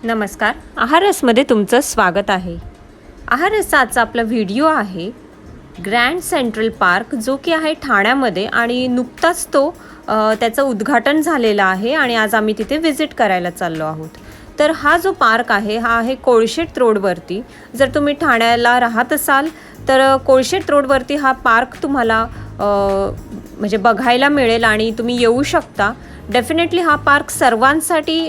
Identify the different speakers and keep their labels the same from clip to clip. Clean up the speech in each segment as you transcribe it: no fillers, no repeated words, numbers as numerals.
Speaker 1: नमस्कार, आहारसमध्ये तुमचं स्वागत आहे। आहारसचा आजचा आपला व्हिडिओ आहे ग्रँड सेंट्रल पार्क, जो की आहे ठाण्यामध्ये आणि नुकताच त्याचं उद्घाटन झालेलं आहे आणि आज आम्ही तिथे व्हिजिट करायला चाललो आहोत। तर हा जो पार्क आहे हा आहे कोळशेत रोडवरती। जर तुम्ही ठाण्याला राहत असाल तर कोळशेत रोडवरती हा पार्क तुम्हाला म्हणजे बघायला मिळेल आणि तुम्ही येऊ शकता। डेफिनेटली हा पार्क सर्वांसाठी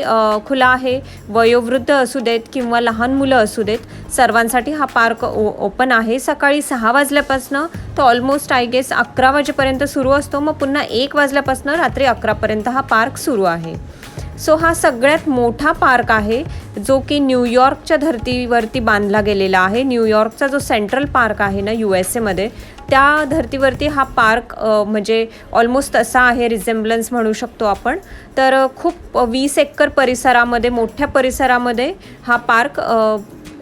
Speaker 1: खुला आहे, वयोवृद्ध असू देत किंवा लहान मुलं असू देत, सर्वांसाठी हा पार्क ओपन आहे। सकाळी 6 वाजल्यापासून तो ऑलमोस्ट आय गेस 11 वाजेपर्यंत सुरू असतो, मग पुन्हा 1 वाजल्यापासून रात्री 11 पर्यंत हा पार्क सुरू आहे। सो हा सगळ्यात मोठा पार्क आहे जो की न्यूयॉर्कच्या धर्तीवरती बांधला गेलेला आहे। न्यूयॉर्कचा जो सेंट्रल पार्क आहे ना USA मध्ये, त्या धर्तीवरती हा पार्क म्हणजे ऑलमोस्ट असा आहे, रिझेम्बलन्स म्हणू शकतो आपण। तर खूप 20 एकर परिसरामध्ये, मोठ्या परिसरामध्ये हा पार्क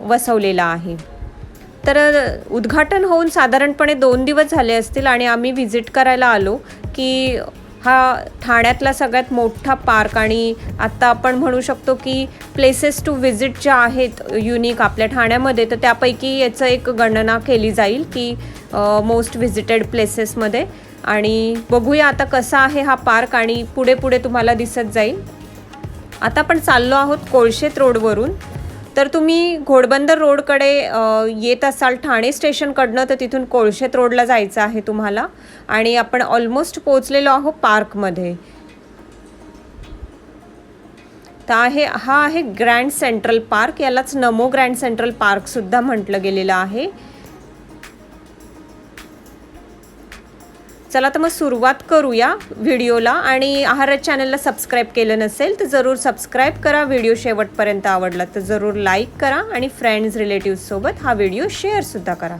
Speaker 1: वसवलेला आहे। तर उद्घाटन होऊन साधारणपणे 2 दिवस झाले असतील आणि आम्ही व्हिजिट करायला आलो की हा ठाण्यातला सगळ्यात मोठा पार्क आणि आत्ता आपण म्हणू शकतो की प्लेसेस टू व्हिजिट ज्या आहेत युनिक आपल्या ठाण्यामध्ये, तर त्यापैकी याचं एक गणना केली जाईल की मोस्ट व्हिजिटेड प्लेसेसमध्ये। आणि बघूया आता कसा आहे हा पार्क आणि पुढे पुढे तुम्हाला दिसत जाईल। आता आपण चाललो आहोत कोळशेत रोडवरून। तर तुम्ही घोडबंदर रोडकडे येत असाल ठाणे स्टेशनकडनं, तर तिथून कोळशेत रोडला जायचं आहे तुम्हाला आणि आपण ऑलमोस्ट पोहोचलेलो आहोत पार्कमध्ये। तर हा आहे ग्रँड सेंट्रल पार्क, यालाच नमो ग्रँड सेंट्रल पार्कसुद्धा म्हटलं गेलेलं आहे। चला तर मग सुरुवात करूया व्हिडिओला। आणि आहारस चॅनलला सबस्क्राईब केलं नसेल तर जरूर सबस्क्राईब करा। व्हिडिओ शेवटपर्यंत आवडला तर जरूर लाईक करा आणि फ्रेंड्स रिलेटिव्हसोबत हा व्हिडिओ शेअरसुद्धा करा।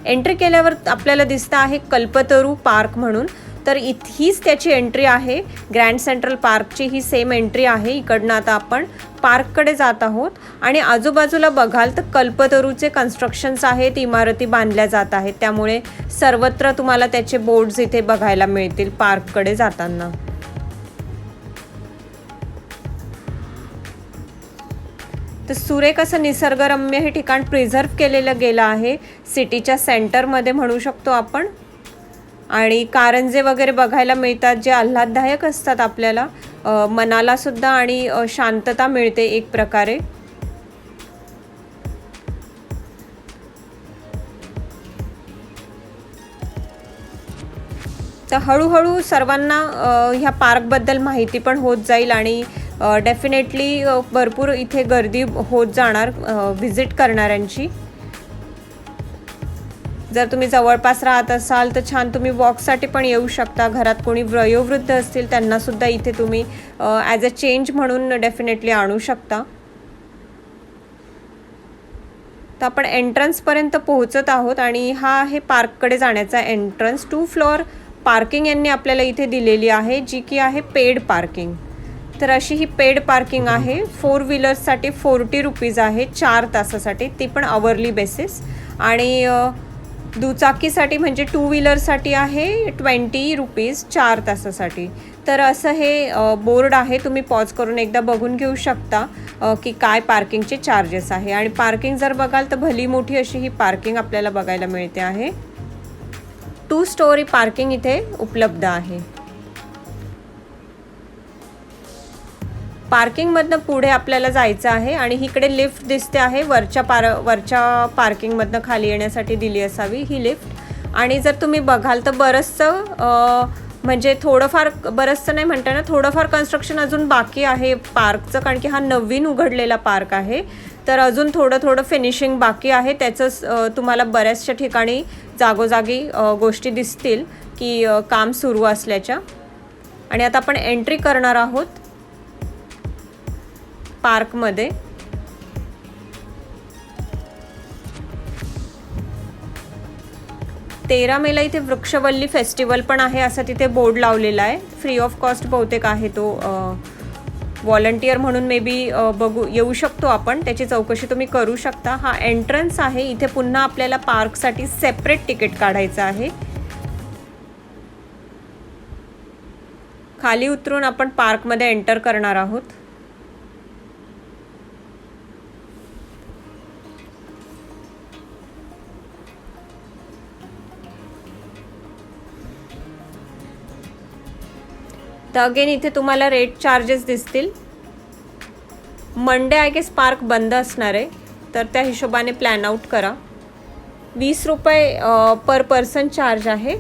Speaker 1: एंट्री केल्यावर आपल्याला दिसतं आहे कल्पतरू पार्क म्हणून, तर हीच त्याची एंट्री आहे। ग्रँड सेंट्रल पार्कची ही सेम एंट्री आहे। इकडनं आता आपण पार्ककडे जात आहोत आणि आजूबाजूला बघाल तर कल्पतरूचे कन्स्ट्रक्शन्स आहेत, इमारती बांधल्या जात आहेत, त्यामुळे सर्वत्र तुम्हाला त्याचे बोर्ड्स इथे बघायला मिळतील पार्ककडे जाताना। तर सुरेख असं निसर्गरम्य हे ठिकाण प्रिझर्व केलेलं गेलं आहे सिटीच्या सेंटरमध्ये म्हणू शकतो आपण। आणि कारंजे वगैरे बघायला मिळतात जे आल्हाददायक असतात, आपल्याला मनाला सुद्धा आणि शांतता मिळते एक प्रकारे। तर हळूहळू सर्वांना ह्या पार्कबद्दल माहिती पण होत जाईल आणि डेफिनेटली भरपूर इथे गर्दी होत जाणार व्हिजिट करणाऱ्यांची। जर तुम्ही जवळपास राहत असाल तर छान तुम्ही वॉकसाठी पण येऊ शकता। घरात कोणी वयोवृद्ध असतील त्यांनासुद्धा इथे तुम्ही ॲज अ चेंज म्हणून डेफिनेटली आणू शकता। तर आपण एंट्रन्सपर्यंत पोहोचत आहोत आणि हा आहे पार्ककडे जाण्याचा एंट्रन्स। 2 फ्लोअर पार्किंग यांनी आपल्याला इथे दिलेली आहे, जी की आहे पेड पार्किंग। तर अशी ही पेड पार्किंग आहे। 4 व्हीलर्ससाठी 40 रुपीज आहे 4 तासासाठी, ती पण आवरली बेसिस। आणि दुचाकीसाठी म्हणजे 2 व्हीलरसाठी आहे 20 रुपीज 4 तासासाठी। तर असं हे बोर्ड आहे, तुम्ही पॉज करून एकदा बघून घेऊ शकता की काय पार्किंगचे चार्जेस आहे। आणि पार्किंग जर बघाल तर भली मोठी अशी ही पार्किंग आपल्याला बघायला मिळते आहे। 2 स्टोरी पार्किंग इथे उपलब्ध आहे। पार्किंगमधनं पुढे आपल्याला जायचं आहे आणि इकडे लिफ्ट दिसते आहे, वरच्या पार्किंगमधनं खाली येण्यासाठी दिली असावी ही लिफ्ट। आणि जर तुम्ही बघाल तर बरंचसं म्हणजे थोडंफार, बरंचसं नाही म्हणता ना, थोडंफार कन्स्ट्रक्शन अजून बाकी आहे पार्कचं, कारण की हा नवीन उघडलेला पार्क आहे। तर अजून थोडं फिनिशिंग बाकी आहे त्याचं। तुम्हाला बऱ्याचशा ठिकाणी जागोजागी गोष्टी दिसतील की काम सुरू असल्याच्या। आणि आता आपण एंट्री करणार आहोत पार्कमध्ये। 13 मेला इथे वृक्षवल्ली फेस्टिवल पण आहे असं तिथे बोर्ड लावलेला आहे। फ्री ऑफ कॉस्ट बहुतेक आहे तो। व्हॉलंटियर म्हणून मे बी येऊ शकतो आपण, त्याची चौकशी तुम्ही करू शकता। हा एंट्रन्स आहे। इथे पुन्हा आपल्याला पार्कसाठी सेपरेट तिकीट काढायचं आहे। खाली उतरून आपण पार्कमध्ये एंटर करणार आहोत। तर अगेन इथे तुम्हाला रेट चार्जेस दिसतील. मंडे आय गेस पार्क बंद असणार आहे, तर त्या हिशोबाने प्लॅन आउट करा. 20 रुपये पर पर्सन चार्ज आहे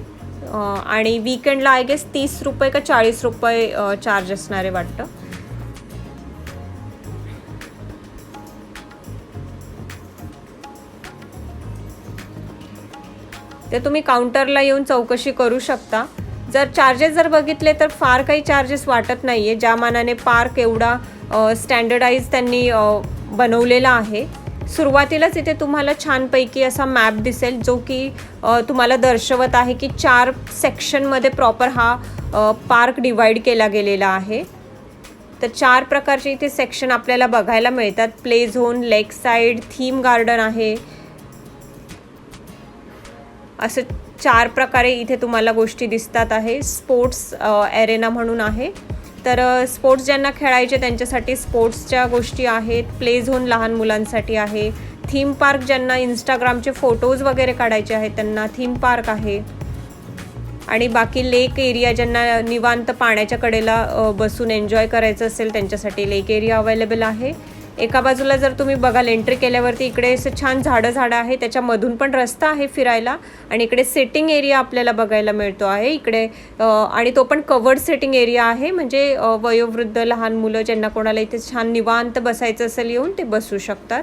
Speaker 1: आणि वीकेंडला आय गेस 30 रुपये का 40 रुपये चार्ज असणार आहे वाटतं. ते तुम्ही काउंटरला येऊन चौकशी करू शकता. जर चार्जेस बघितले तर फार काही चार्जेस वाटत नाही आहे, ज्या मानाने पार्क एवढा स्टँडर्डाईज त्यांनी बनवलेला आहे. सुरुवातीलाच इथे तुम्हाला छानपैकी असा मॅप दिसेल, जो की तुम्हाला दर्शवत आहे की 4 सेक्शनमध्ये प्रॉपर हा पार्क डिवाईड केला गेलेला आहे. तर 4 प्रकारचे इथे सेक्शन आपल्याला बघायला मिळतात. प्ले झोन, लेक साईड, थीम गार्डन आहे, असं 4 प्रकारे इथे तुम्हाला गोष्टी दिसतात आहे. स्पोर्ट्स एरेना म्हणून आहे, तर स्पोर्ट्स ज्यांना खेळायचे त्यांच्यासाठी स्पोर्ट्सच्या गोष्टी आहेत. प्ले झोन लहान मुलांसाठी आहे. थीम पार्क ज्यांना इंस्टाग्रामचे फोटोज वगैरे काढायचे आहेत त्यांना थीम पार्क आहे. आणि बाकी लेक एरिया ज्यांना निवांत पाण्याच्या कडेला बसून एन्जॉय करायचं असेल त्यांच्यासाठी लेक एरिया अवेलेबल आहे. एका बाजूला जर तुम्ही बघाल एंट्री केल्यावरती इकडे असं छान झाडं आहे, त्याच्यामधून पण रस्ता आहे फिरायला. आणि इकडे सिटिंग एरिया आपल्याला बघायला मिळतो आहे इकडे, आणि तो पण कवर्ड सिटिंग एरिया आहे, म्हणजे वयोवृद्ध लहान मुलं ज्यांना कोणाला इथे छान निवांत बसायचं असेल येऊन ते बसू शकतात.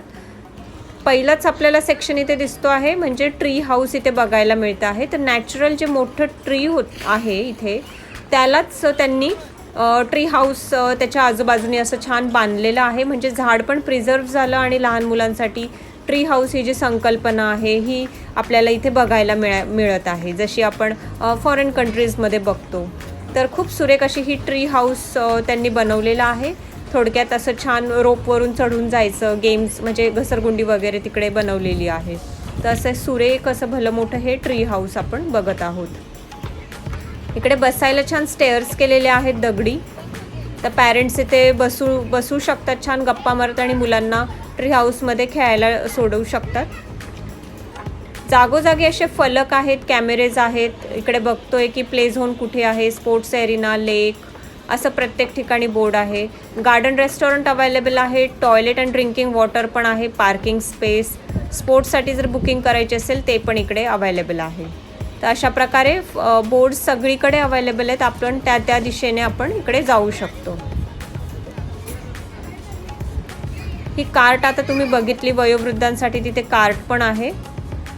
Speaker 1: पहिलाच आपल्याला सेक्शन इथे दिसतो आहे म्हणजे ट्री हाऊस इथे बघायला मिळतं आहे. तर नॅचरल जे मोठं ट्री आहे इथे त्यालाच त्यांनी ट्री हाऊस त्याच्या आजूबाजूने असं छान बांधलेलं आहे, म्हणजे झाड पण प्रिझर्व झालं आणि लहान मुलांसाठी ट्री हाऊस ही जी संकल्पना आहे ही आपल्याला इथे बघायला मिळत आहे, जशी आपण फॉरेन कंट्रीजमध्ये बघतो. तर खूप सुरेख अशी ही ट्री हाऊस त्यांनी बनवलेलं आहे. थोडक्यात असं छान रोपवरून चढून जायचं, गेम्स म्हणजे घसरगुंडी वगैरे तिकडे बनवलेली आहे. तर असं सुरेख असं भलं मोठं हे ट्री हाऊस आपण बघत आहोत. इकडे बसायला छान स्टेअर्स केलेले आहेत दगडी, तर पॅरेंट्स इथे बसू शकतात छान गप्पा मारत आणि मुलांना ट्री हाऊसमध्ये खेळायला सोडवू शकतात. जागोजागी असे फलक आहेत, कॅमेरेज आहेत. इकडे बघतोय की प्ले झोन कुठे आहे, स्पोर्ट्स एरिना, लेक, असं प्रत्येक ठिकाणी बोर्ड आहे. गार्डन रेस्टॉरंट अवेलेबल आहे, टॉयलेट अँड ड्रिंकिंग वॉटर पण आहे, पार्किंग स्पेस, स्पोर्ट्ससाठी जर बुकिंग करायचे असेल ते पण इकडे अवेलेबल आहे. तर अशा प्रकारे बोर्ड सगळीकडे अवेलेबल आहेत. आपण त्या दिशेने आपण इकडे जाऊ शकतो. ही कार्ट आता तुम्ही बघितली, वयोवृद्धांसाठी तिथे कार्ट पण आहे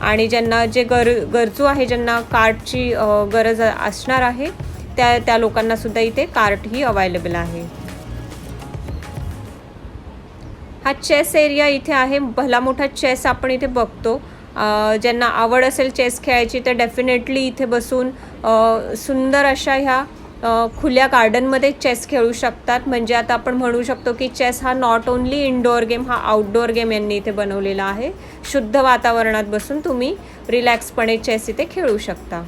Speaker 1: आणि ज्यांना जे गरजू आहे, ज्यांना कार्टची गरज असणार आहे त्या लोकांना सुद्धा इथे कार्ट ही अवेलेबल आहे. हा चेस एरिया इथे आहे, भला मोठा चेस आपण इथे बघतो. ज्यांना आवड असेल चेस खेळायची तर डेफिनेटली इथे बसून सुंदर अशा ह्या खुल्या गार्डनमध्ये चेस खेळू शकतात. म्हणजे आता आपण म्हणू शकतो की चेस हा नॉट ओन्ली इनडोअर गेम, हा आउटडोअर गेम यांनी इथे बनवलेला आहे. शुद्ध वातावरणात बसून तुम्ही रिलॅक्सपणे चेस इथे खेळू शकता.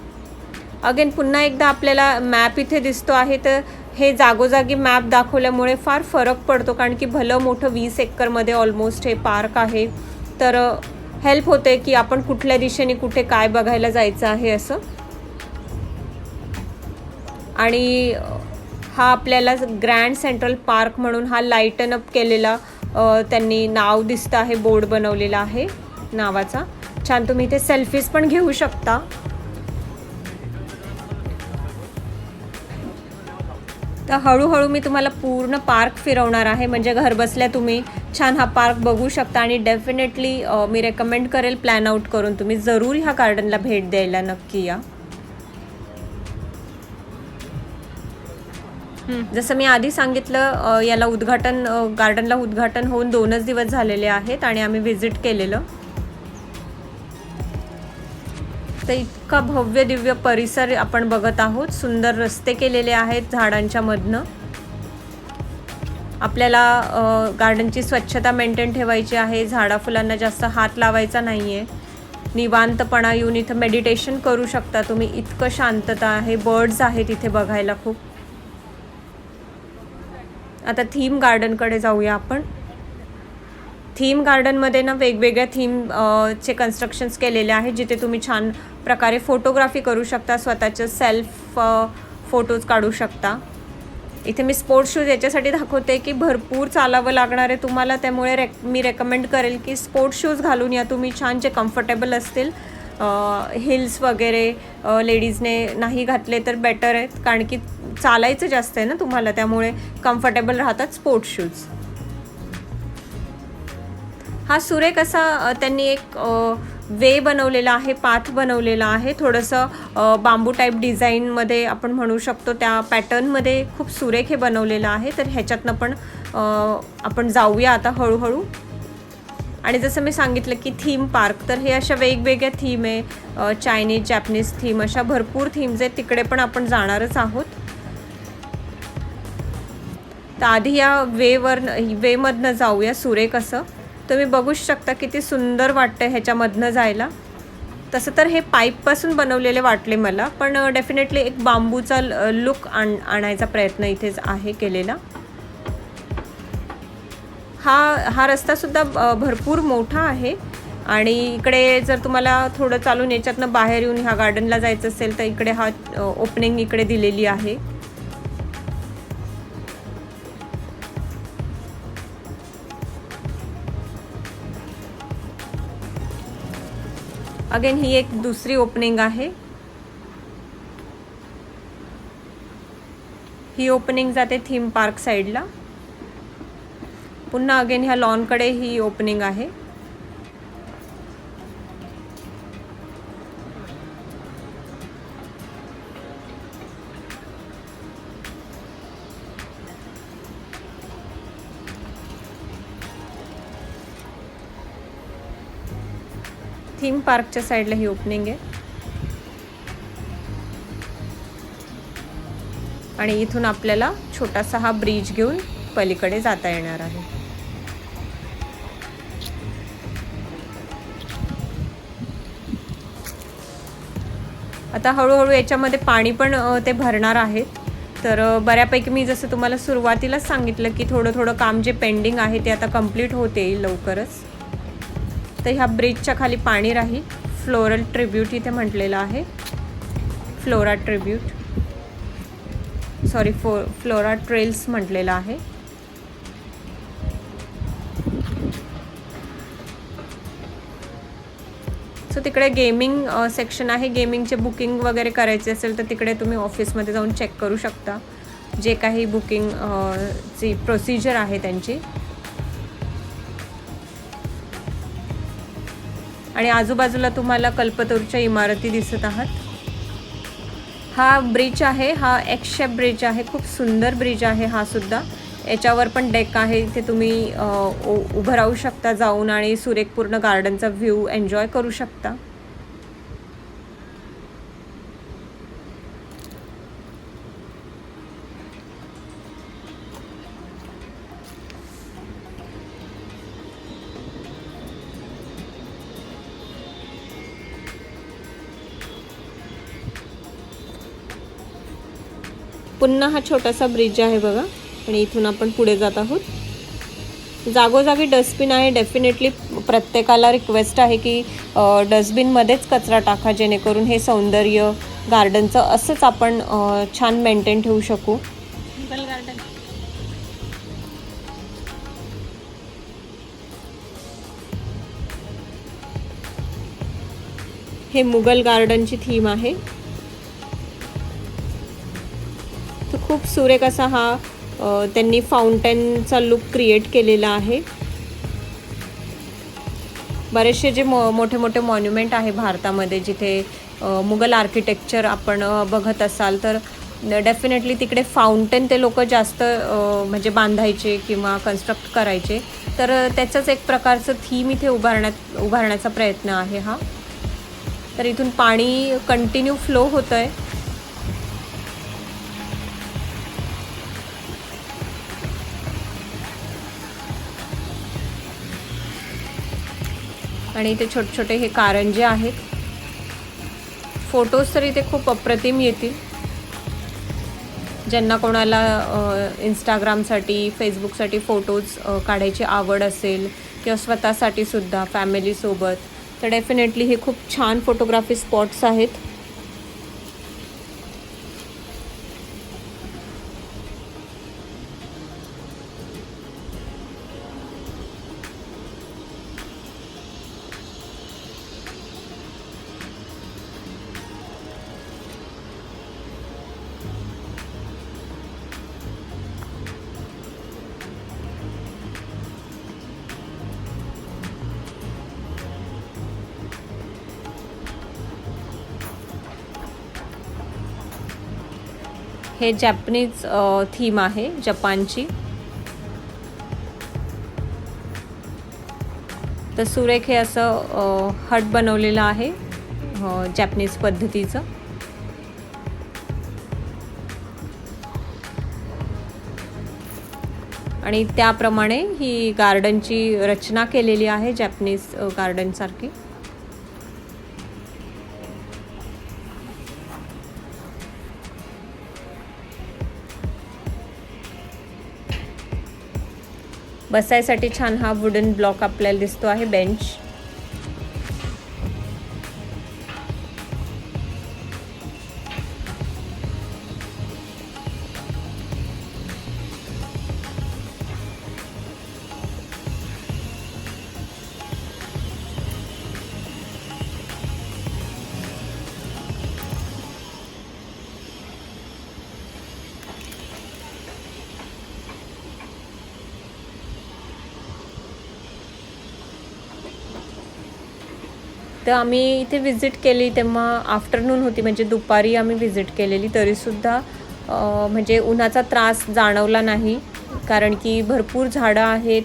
Speaker 1: अगेन पुन्हा एकदा आपल्याला मॅप इथे दिसतो आहे, तर हे जागोजागी मॅप दाखवल्यामुळे फार फरक पडतो, कारण की भलं मोठं 20 एकरमध्ये ऑलमोस्ट हे पार्क आहे. तर हेल्प होते की आपण कुठल्या दिशेने कुठे काय बघायला जायचं आहे असं. आणि हा आपल्याला ग्रँड सेंट्रल पार्क म्हणून हा लाईटन अप केलेला त्यांनी नाव दिसतं आहे, बोर्ड बनवलेला आहे नावाचा. छान तुम्ही इथे सेल्फीज पण घेऊ शकता. तर हळूहळू मी तुम्हाला पूर्ण पार्क फिरवणार आहे, म्हणजे घरबसल्या तुम्ही छान हा पार्क बघू शकता. आणि डेफिनेटली मी रेकमेंड करेल प्लॅन आउट करून तुम्ही जरूर ह्या गार्डनला भेट द्यायला नक्की या. जसं मी आधी सांगितलं, याला गार्डनला उद्घाटन होऊन 2च दिवस झालेले आहेत आणि आम्ही व्हिजिट केलेलं. तर इतका भव्य दिव्य परिसर आपण बघत आहोत. सुंदर रस्ते केलेले आहेत झाडांच्या मधनं. आपल्याला गार्डनची स्वच्छता मेंटेन ठेवायची आहे, झाडा फुलांना जास्त हात लावायचा नाही आहे. निवांतपणा येऊन इथं मेडिटेशन करू शकता तुम्ही, इतकं शांतता आहे. बर्ड्स आहेत इथे बघायला खूप. आता थीम गार्डनकडे जाऊया आपण. थीम गार्डनमध्ये ना वेगवेगळ्या चे कन्स्ट्रक्शन्स केलेले आहेत, जिथे तुम्ही छान प्रकारे फोटोग्राफी करू शकता, स्वतःचे सेल्फ फोटोज काढू शकता. इथे मी स्पोर्ट्स शूज याच्यासाठी दाखवते की भरपूर चालावं लागणार आहे तुम्हाला, त्यामुळे मी रेकमेंड करेल की स्पोर्ट्स शूज घालून या तुम्ही, छान जे कम्फर्टेबल असतील. हिल्स वगैरे लेडीजने नाही घातले तर बेटर आहेत, कारण की चालायचं जास्त आहे ना तुम्हाला, त्यामुळे कम्फर्टेबल राहतात स्पोर्ट्स शूज. हा सुरेख असा त्यांनी एक वे बनवलेला आहे, पाथ बनवलेला आहे, थोडंसं बांबू टाईप डिझाईनमध्ये आपण म्हणू शकतो, त्या पॅटर्नमध्ये खूप सुरेख हे बनवलेलं आहे. तर ह्याच्यातनं पण आपण जाऊया आता हळूहळू. आणि जसं मी सांगितलं की थीम पार्क, तर हे अशा वेगवेगळ्या थीम आहे, चायनीज, जॅपनीज थीम, अशा भरपूर थीम्स आहेत, तिकडे पण आपण जाणारच आहोत. तर आधी या वेमधनं जाऊया. सुरेख असं तुम्ही बघूच शकता, किती सुंदर वाटतं ह्याच्यामधनं जायला. तसं तर हे पाईपपासून बनवलेले वाटले मला, पण डेफिनेटली एक बांबूचा लुक आणायचा प्रयत्न इथेच आहे केलेला. हा रस्तासुद्धा भरपूर मोठा आहे. आणि इकडे जर तुम्हाला थोडं चालून याच्यातनं बाहेर येऊन ह्या गार्डनला जायचं असेल तर इकडे हा ओपनिंग इकडे दिलेली आहे. अगेन ही एक दुसरी ओपनिंग आहे. ही ओपनिंग जाते थीम पार्क साईडला. पुन्हा अगेन ह्या लॉनकडे ही ओपनिंग आहे. थीम पार्कच्या साईडला ही ओपनिंग आहे. आणि इथून आपल्याला छोटासा हा ब्रिज घेऊन पलीकडे जाता येणार आहे. आता हळूहळू याच्यामध्ये पाणी पण ते भरणार आहेत. तर बऱ्यापैकी मी जसं तुम्हाला सुरुवातीलाच सांगितलं की थोडं काम जे पेंडिंग आहे ते आता कंप्लीट होते येईल लवकरच. तर ह्या ब्रिजच्या खाली पाणी राहील. फ्लोरल ट्रिब्यूट इथे म्हटलेलं आहे, flora tribute, sorry flora trails म्हटलेलं आहे. सो तिकडे गेमिंग सेक्शन आहे. गेमिंगचे बुकिंग वगैरे करायचे असेल तर तिकडे तुम्ही ऑफिसमध्ये जाऊन चेक करू शकता, जे काही बुकिंग ची प्रोसिजर आहे त्यांची. आणि आजूबाजूला तुम्हाला कल्पतरूच्या इमारती दिसत आहात. हा ब्रिज आहे, हा एक्स शेप ब्रिज आहे, खूप सुंदर ब्रिज आहे हा सुद्धा. याच्यावर पण डेक आहे, इथे तुम्ही उभं राहू शकता जाऊन आणि सुरेख पूर्ण गार्डनचा व्ह्यू एन्जॉय करू शकता. पुन्हा हा छोटासा ब्रिज आहे बघा. आणि इथून आपण पुढे जात आहोत. जागोजागी डस्टबिन आहे. डेफिनेटली प्रत्येकाला रिक्वेस्ट आहे की डस्टबिनमध्येच कचरा टाका, जेणेकरून हे सौंदर्य गार्डनचं असंच आपण छान मेंटेन ठेवू शकू. गार्डन हे मुघल गार्डनची थीम आहे. तो खूप सुरेख असा हा त्यांनी फाउंटेनचा लुक क्रिएट केलेला आहे. बरेचसे जे मोठे मोठे मॉन्युमेंट आहे भारतामध्ये, जिथे मुघल आर्किटेक्चर आपण बघत असाल तर डेफिनेटली तिकडे फाउंटेन ते लोक जास्त म्हणजे बांधायचे किंवा कन्स्ट्रक्ट करायचे. तर त्याचंच एक प्रकारचं थीम इथे उभारण्याचा प्रयत्न आहे हा. तर इथून पाणी कंटिन्यू फ्लो होतं आहे. आणि इथे छोटे छोटे हे कारंजे आहेत. फोटोज तर इथे खूप अप्रतिम येतील. ज्यांना कोणाला इंस्टाग्रामसाठी, फेसबुकसाठी फोटोज काढायची आवड असेल किंवा स्वतःसाठी सुद्धा फॅमिलीसोबत, तर डेफिनेटली हे खूप छान फोटोग्राफी स्पॉट्स आहेत. हे जॅपनीज थीम आहे, जपानची. तर सुरेख हे असं हट बनवलेलं आहे जॅपनीज पद्धतीचं. आणि त्याप्रमाणे ही गार्डनची रचना केलेली आहे, जॅपनीज गार्डनसारखी. बसायसाठी छान हा वुडन ब्लॉक आपल्याला दिसतो आहे, बेंच. तर आम्ही इथे विजिट केली तेव्हा आफ्टरनून होती, म्हणजे दुपारी आम्ही विजिट केलेली. तरीसुद्धा म्हणजे उन्हाचा त्रास जाणवला नाही, कारण की भरपूर झाडं आहेत.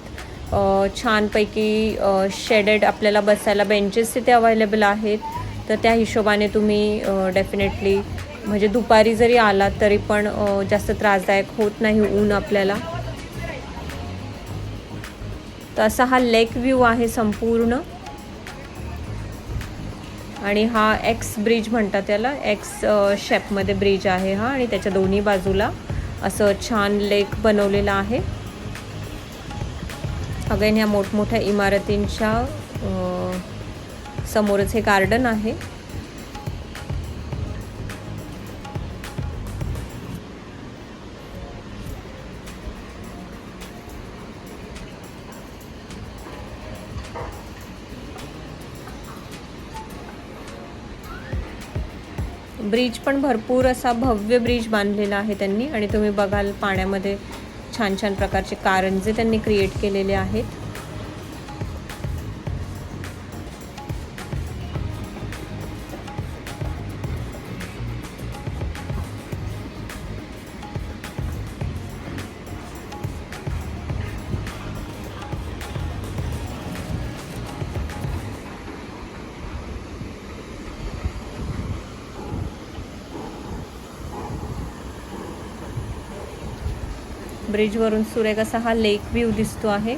Speaker 1: छानपैकी शेडेड आपल्याला बसायला बेंचेस तिथे अवेलेबल आहेत. तर त्या हिशोबाने तुम्ही डेफिनेटली म्हणजे दुपारी जरी आलात तरी पण जास्त त्रासदायक होत नाही ऊन आपल्याला. तर असा हा लेक व्ह्यू आहे संपूर्ण. आणि हा एक्स ब्रिज म्हणतात त्याला, एक्स शेपमध्ये ब्रिज आहे हा. आणि त्याच्या दोन्ही बाजूला असं छान लेक बनवलेला आहे. अगेन ह्या मोठमोठ्या इमारतींच्या समोरच हे गार्डन आहे. ब्रिज पण भरपूर असा भव्य ब्रिज बांधलेला आहे त्यांनी. आणि तुम्ही बघाल पाण्यामध्ये छान छान प्रकारचे कारंजे त्यांनी क्रिएट केलेले आहेत. ब्रिजवरून सुरेख असा हा लेक व्ह्यू दिसतो आहे.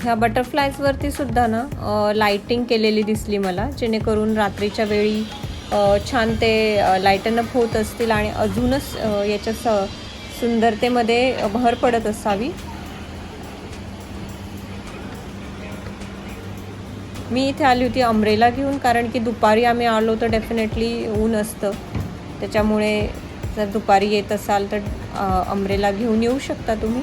Speaker 1: ह्या बटरफ्लायजवरती सुद्धा ना लाईटिंग केलेली दिसली मला, जेणेकरून रात्रीच्या वेळी छान ते लाईटन अप होत असतील आणि अजूनच याच्या सुंदरतेमध्ये भर पडत असावी. मी इथे आली होती अम्ब्रेला घेऊन, कारण की दुपारी आम्ही आलो तर डेफिनेटली ऊन असतं. त्याच्यामुळे जर दुपारी येत असाल तर अम्ब्रेला घेऊन येऊ शकता तुम्ही.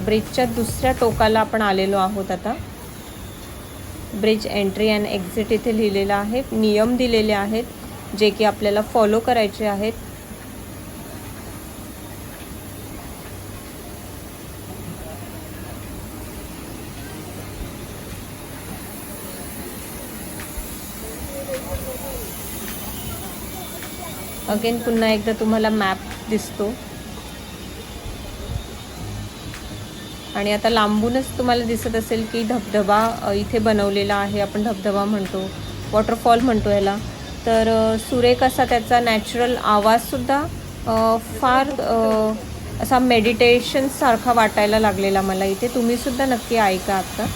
Speaker 1: ब्रिजच्या दुसऱ्या टोकाला आपण आलेलो आहोत आता. ब्रिज एंट्री अँड एक्झिट इथे लिहिलेलं आहे. नियम दिलेले आहेत जे की आपल्याला फॉलो करायचे आहेत. अगेन पुन्हा एकदा तुम्हाला मॅप दिसतो. आणि आता लांबूनच तुम्हाला दिसत असेल की धबधबा इथे बनवलेला आहे. आपण धबधबा म्हणतो, वॉटरफॉल म्हणतो ह्याला. तर सुरेख असा त्याचा नॅचरल आवाजसुद्धा फार असा मेडिटेशन सारखा वाटायला लागलेला मला इथे. तुम्ही सुद्धा नक्की ऐका आता.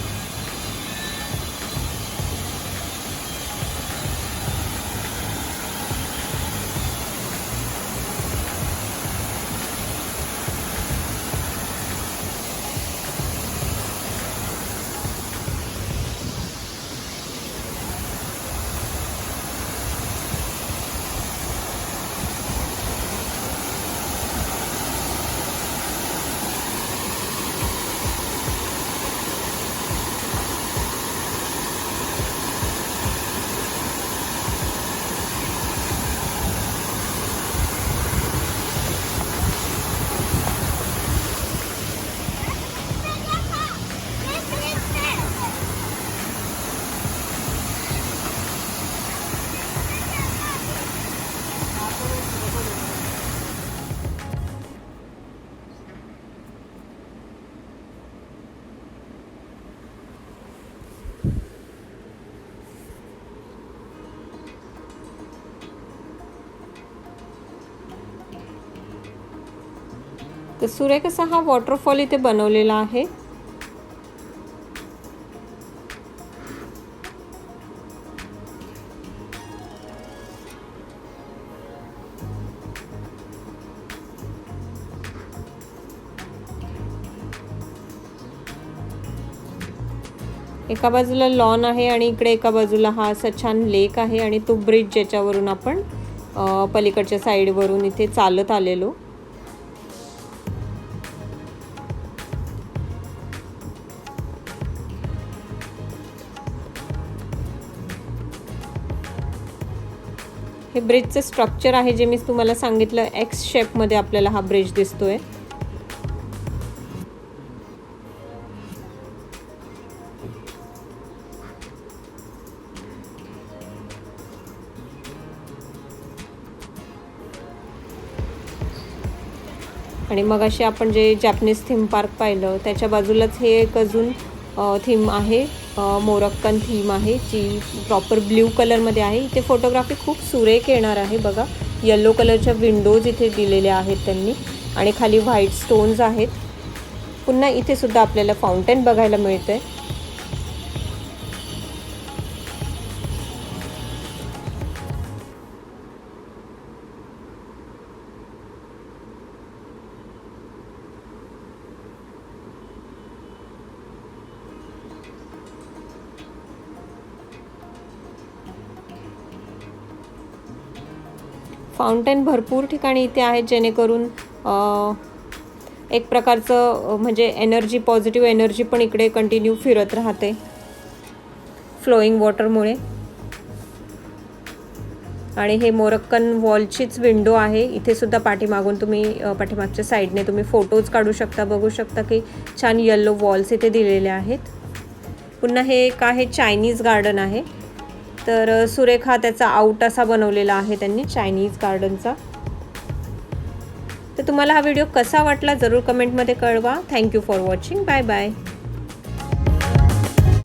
Speaker 1: तर सुरेख असा हा वॉटरफॉल इथे बनवलेला आहे. एका बाजूला लॉन आहे आणि इकडे एका बाजूला हा असा छान लेक आहे आणि तो ब्रिज ज्याच्यावरून आपण पलीकडच्या साईडवरून इथे चालत आलेलो. हे ब्रिजचं स्ट्रक्चर आहे जे मी तुम्हाला सांगितलं, एक्स शेपमध्ये आपल्याला हा ब्रिज दिसतोय. आणि मग असे आपण जे जॅपनीज थीम पार्क पाहिलं त्याच्या बाजूलाच हे एक अजून थीम आहे, मोरक्कन थीम आहे जी प्रॉपर ब्ल्यू कलरमध्ये आहे. इथे फोटोग्राफी खूप सुरेख येणार आहे. बघा, येलो कलरच्या विंडोज इथे दिलेल्या आहेत त्यांनी आणि खाली व्हाईट स्टोन्स आहेत. पुन्हा इथे सुद्धा आपल्याला फाउंटेन बघायला मिळतंय. फाउंटेन भरपूर ठिकाणी इथे आहेत जेणेकरून एक प्रकारचं म्हणजे एनर्जी, पॉझिटिव्ह एनर्जी पण इकडे कंटिन्यू फिरत राहते फ्लोईंग वॉटरमुळे. आणि हे मोरक्कन वॉलचीच विंडो आहे. इथे सुद्धा पाठीमागून तुम्ही पाठीमागच्या साईडने तुम्ही फोटोज काढू शकता. बघू शकता की छान येलो वॉल्स इथे दिलेले आहेत. पुन्हा हे एक आहे चायनीज गार्डन आहे. तर सुरेख हा त्याचा आउट असा बनवलेला आहे त्यांनी चायनीज गार्डनचा. तर तुम्हाला हा व्हिडिओ कसा वाटला जरूर कमेंटमध्ये कळवा. Thank you for watching. Bye bye.